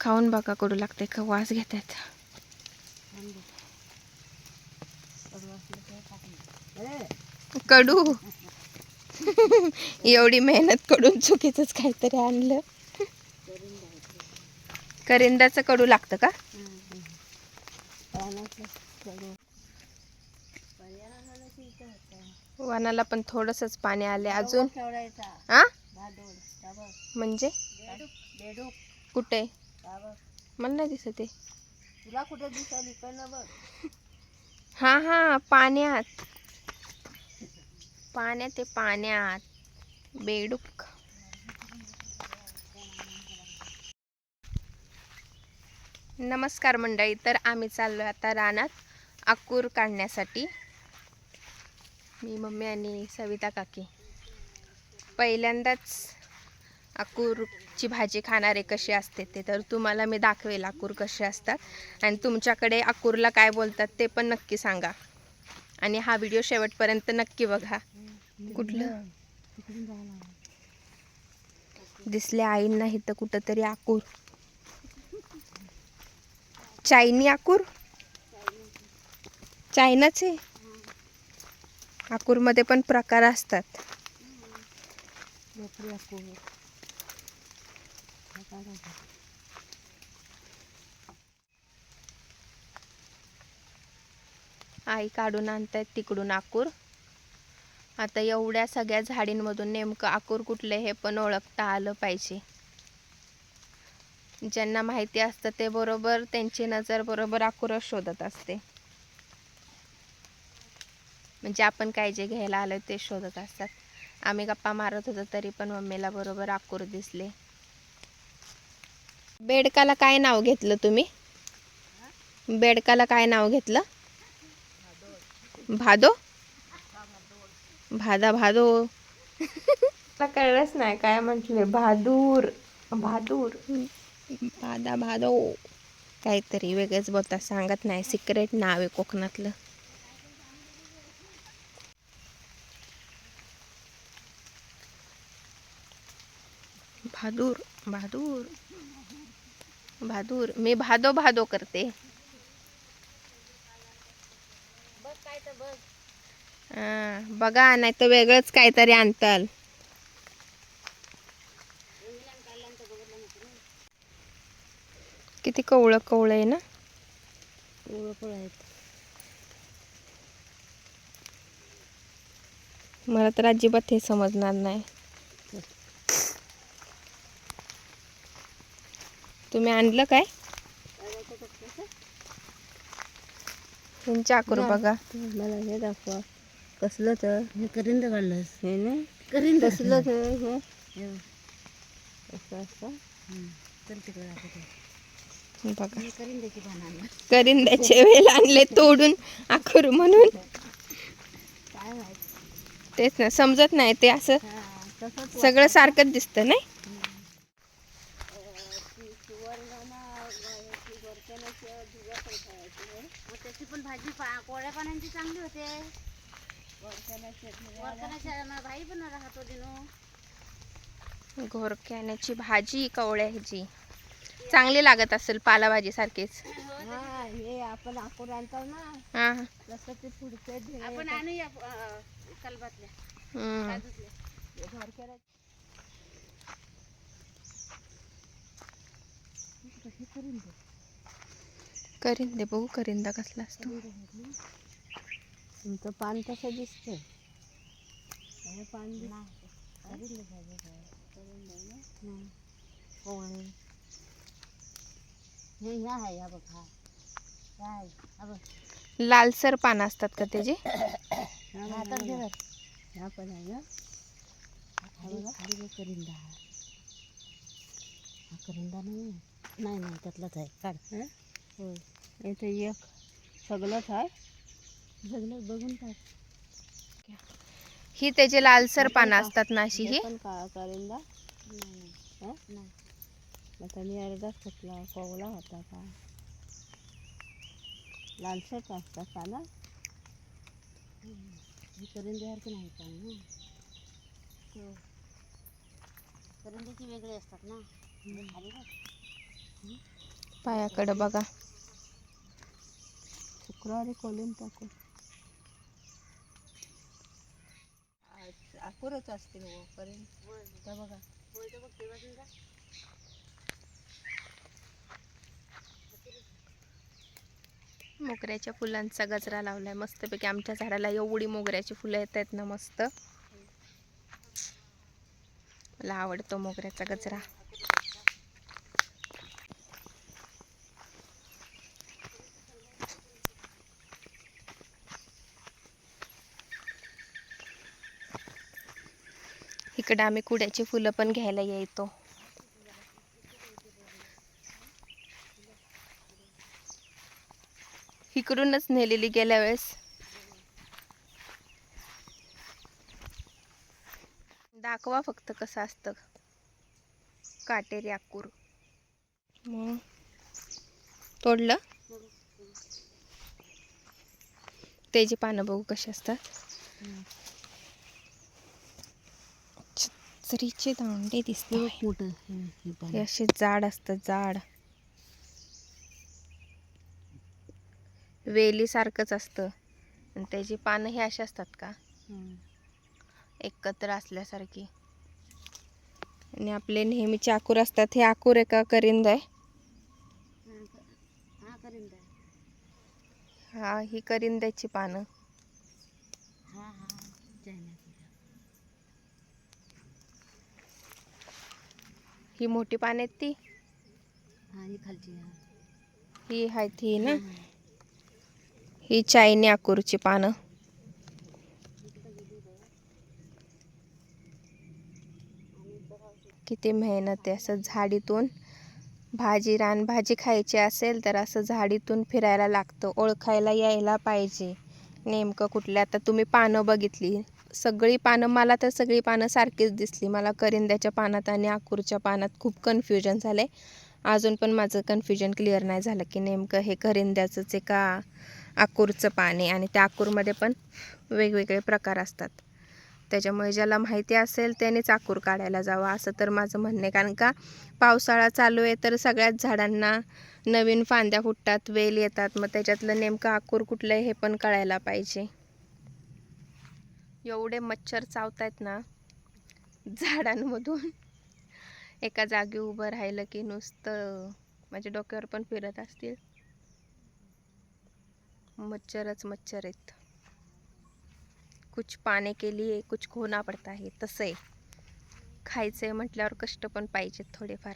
खाऊन बघा कडू लागते का, वास घेतात. कडू एवढी मेहनत करून चुकीचंच काहीतरी आणलं. करिंदाचं कडू लागतं का? वनाला पण थोडंसंच पाणी आले अजून. हा म्हणजे कुठे? मला नाही दिसत आहे. तुला कुठे दिसली पण बघ. हा हा पाण्यात, पाण्यात आहे पाण्यात. बेडूक. नमस्कार मंडळी. तर आम्ही चाललो आता रानात आकूर काढण्यासाठी. मी, मम्मी आणि सविता काकी. पहिल्यांदाच आकूरची भाजी खाणारे कशी असते ते तर तुम्हाला मी दाखवेल आकूर कसे असतात. आणि तुमच्याकडे आकूरला काय बोलतात ते पण नक्की सांगा. आणि हा व्हिडिओ शेवटपर्यंत नक्की बघा. कुठलं दिसले आईंना इथं कुठंतरी आकूर? चायनी आकूर? चायनाचे आकूरमध्ये पण प्रकार असतात. आई काढून आणतायत तिकडून आकूर. आता एवढ्या सगळ्या झाडींमधून नेमकं आकूर कुठले हे पण ओळखता आलं पाहिजे. ज्यांना माहिती असतं ते बरोबर त्यांची नजर बरोबर आकूरच शोधत असते. म्हणजे आपण काय जे घ्यायला आलो ते शोधत असतात. आम्ही गप्पा मारत होतो तरी पण मम्मीला बरोबर आकूर दिसले. बेडकाला काय नाव घेतलं तुम्ही? बेडकाला काय नाव घेतलं? भादो? भादा भादो. मला कळलंच नाही काय म्हटले. बहादूर बहादूर भादा भादो काहीतरी वेगळंच बोलतात. सांगत नाही, सिक्रेट नाव आहे कोकणातलं. बहादूर बहादूर बहादूर. मी भादो भादो करते. बघा नाही तर वेगळंच काहीतरी आणताल. किती कवळं कवळं आहे ना. मला तर अजिबात हे समजणार नाही. तुम्ही आणलं काय? त्यांच्या आकूर बघा. मला हे दाखवा. कसलं तर हे करिंद काढलंस हे ना. करिंद कसलं तर हे असं असं. चल तिकडे दाखवते बघा करिंद्याची पानं. करिंद्याचे वेल आणले तोडून आकूर म्हणून. काय माहिती तेच ना, समजत नाही ते असं सगळं सारखंच दिसतं नाही. त्याची पण भाजी कोळ्या पानांची चांगली होते. भाई पण राहतो दिनो. घोरक्याण्याची भाजी कवळ्याची चांगली लागत असेल, पालाभाजी सारखीच. हे आपण आकूर आणतो ना. हा तसं ते पुढचे आपण आणूया कलबातल्या. करिंदे बघू करिंदा कसला असतो. तुमचं पान कसं दिसतं? पान हे ह्या आहे या बघा. लालसर पान असतात का त्याचे? ह्या पण आहे ना. करिंदा हा करिंदा नाही नाही त्यातलाच आहे. काढ. हो इथे एक सगळंच आहे. सगळं बघून काढ. ही त्याचे लालसर पानं असतात ना अशी. ही पण करिंदा नाही. आता मी अर्धाच घेतला. कोवळा होता का? लालसर असतात पानं. ही करिंद्यासारखी नाही का ना. करिंद्याची वेगळी असतात ना. खाली बघ. पायाकडे बघा. शुक्रवारी कोलून टाकून अपुरच असतील हो पर्यंत. त्या बघा मोगऱ्याच्या फुलांचा गजरा लावलाय मस्तपैकी. आमच्या झाडाला एवढी मोगऱ्याची फुलं येत आहेत ना मस्त. मला आवडतो मोगऱ्याचा गजरा. इकडे आम्ही कुड्याची फुलं पण घ्यायला यायचो. इकडूनच नेलेली गेल्या वेळेस. दाखवा फक्त कसं असतं काटेरी आकूर. मग तोडलं त्याची पानं बघू कशी असतात. छत्रीचे दांडे दिसतात. हे असे जाड असतात, जाड वेली सारखंच असतं. आणि त्याची पानं हे अशी असतात का एकत्र असल्यासारखी. आणि आपले नेहमीचे आकूर असतात. हे आकूर आहे का करिंद आहे? हा, ही करिंद्याची पानं. ही मोठी पानं आहेत ती. ही आहे ती ना. ही चायनी आकूरची पानं. किती मेहनत आहे. असं झाडीतून रानभाजी खायची असेल तर असं झाडीतून फिरायला लागतं. ओळखायला यायला पाहिजे नेमकं कुठल्या. आता तुम्ही पानं बघितली, सगळी पानं, मला तर सगळी पानं सारखीच दिसली. मला करिंद्याच्या पानात आणि आकूरच्या पानात खूप कन्फ्युजन झालंय. अजून पण माझं कन्फ्युजन क्लिअर नाही झालं की नेमकं हे करिंद्याचंच आहे का आकूरचं पान आहे. आणि त्या आकूरमध्ये पण वेगवेगळे प्रकार असतात. त्याच्यामुळे ज्याला माहिती असेल त्यानेच आकूर काढायला जावं असं तर माझं म्हणणं आहे. कारण का पावसाळा चालू आहे तर सगळ्याच झाडांना नवीन फांद्या फुटतात, वेल येतात. मग त्याच्यातलं नेमकं आकूर कुठलं आहे हे पण कळायला पाहिजे. एवढे मच्छर चावतायत ना झाडांमधून. एका जागी उभं राहिलं की नुसतं माझ्या डोक्यावर पण फिरत असतील. मच्छरच मच्छर आहेत. कुछ पाने के लिए कुछ खोना पडता है. तसं आहे. खायचंय म्हटल्यावर कष्ट पण पाहिजेत थोडेफार.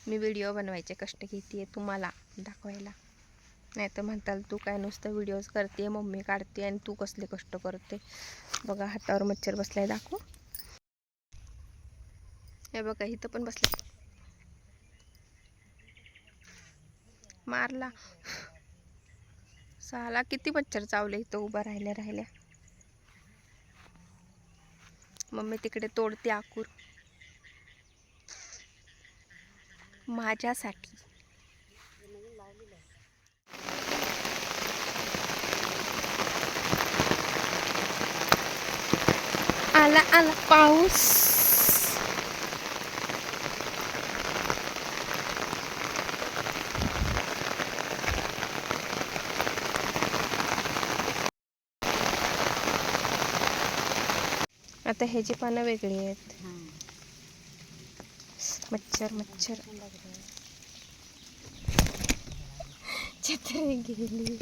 मी व्हिडिओ बनवायचे कष्ट घेते तुम्हाला दाखवायला. नाही तर म्हणताल तू काय नुसतं व्हिडिओज करते, मम्मी काढते आणि तू कसले कष्ट करते. बघा हातावर मच्छर बसलाय, दाखव. हे बघा इथं पण बसलाय. मारला. साला किती मच्छर चावले इथं उभं राहिल्या. मम्मी तिकडे तोडते आकूर माझ्यासाठी. आला आला पाऊस. आता ह्याची पानं वेगळी आहेत. मच्छर छत्री गेली.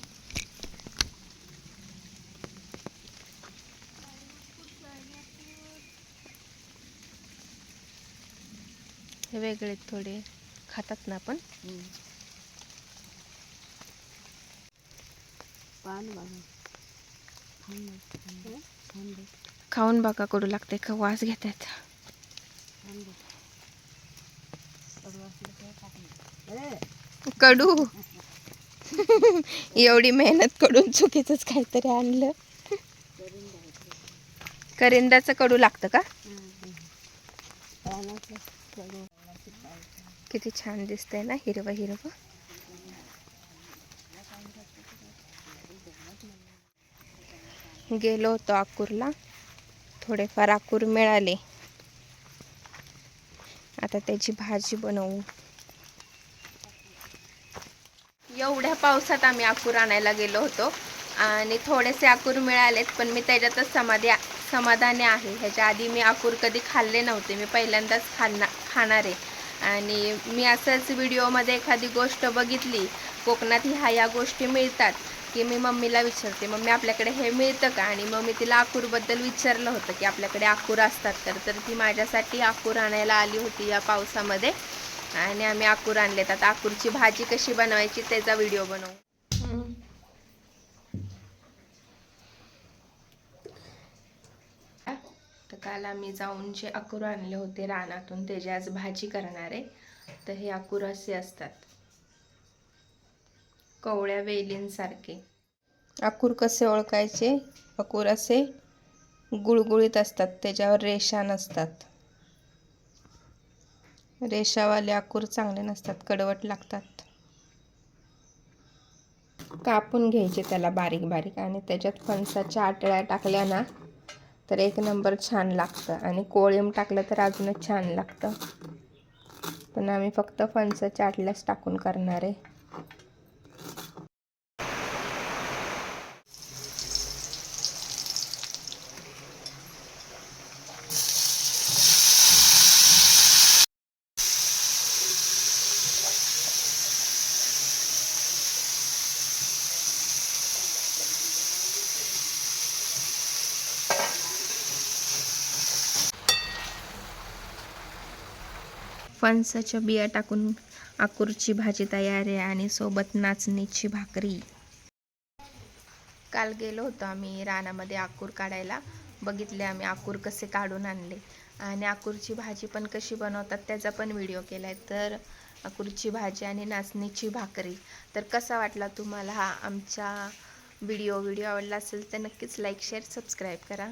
हे वेगळे थोडे खातात ना आपण. खाऊन बघा कडू लागते का वास घेतात. कडू. एवढी मेहनत करून चुकीचंच काहीतरी आणलं. करिंद्याचं कडू लागतं का? किती छान दिसतंय ना, हिरवं हिरवं. गेलो होतो आकूरला, थोडेफार आकूर मिळाले. आता त्याची भाजी बनवू. एवढ्या पावसात आम्ही आकूर आणायला गेलो होतो आणि थोडेसे आकूर मिळालेत, पण मी त्याच्यातच समाधानी आहे. ह्याच्या आधी मी आकूर कधी खाल्ले नव्हते, मी पहिल्यांदाच खाणार आहे. आणि मी असंच व्हिडिओमध्ये एखादी गोष्ट बघितली कोकणात ह्या गोष्टी मिळतात की मी मम्मीला विचारते, मम्मी आपल्याकडे हे मिळतं का? आणि मग मी तिला आकूरबद्दल विचारलं होतं की आपल्याकडे आकूर असतात तर ती माझ्यासाठी आकूर आणायला आली होती या पावसामध्ये आणि आम्ही आकूर आणलेत. आता आकूरची भाजी कशी बनवायची त्याचा व्हिडिओ बनवू. तर काल आम्ही जाऊन जे आकूर आणले होते रानातून त्याची आज भाजी करणार आहे. तर हे आकूर असे असतात, कवळ्या वेलींसारखे. आकूर कसे ओळखायचे? आकूर असे गुळगुळीत असतात, त्याच्यावर रेषा नसतात. रेषावाले आकूर चांगले नसतात, कडवट लागतात. कापून घ्यायचे त्याला बारीक बारीक आणि त्याच्यात फणसाच्या आटळ्या टाकल्या ना तर एक नंबर छान लागतं, आणि कोळंब टाकलं तर अजूनच छान लागतं. पण आम्ही फक्त फणसाच्या आटल्याच टाकून करणार आहे. फणसाच्या बिया टाकून आकूरची भाजी तयार आहे आणि सोबत नाचणीची भाकरी. काल गेलो होतो आम्ही रानामध्ये आकूर काढायला, बघितले आम्ही आकूर कसे काढून आणले आणि आकूरची भाजी पण कशी बनवतात त्याचा पण व्हिडिओ केला आहे. तर आकूरची भाजी आणि नाचणीची भाकरी. तर कसा वाटला तुम्हाला हा आमचा व्हिडिओ आवडला असेल तर नक्कीच लाईक शेअर सबस्क्राईब करा.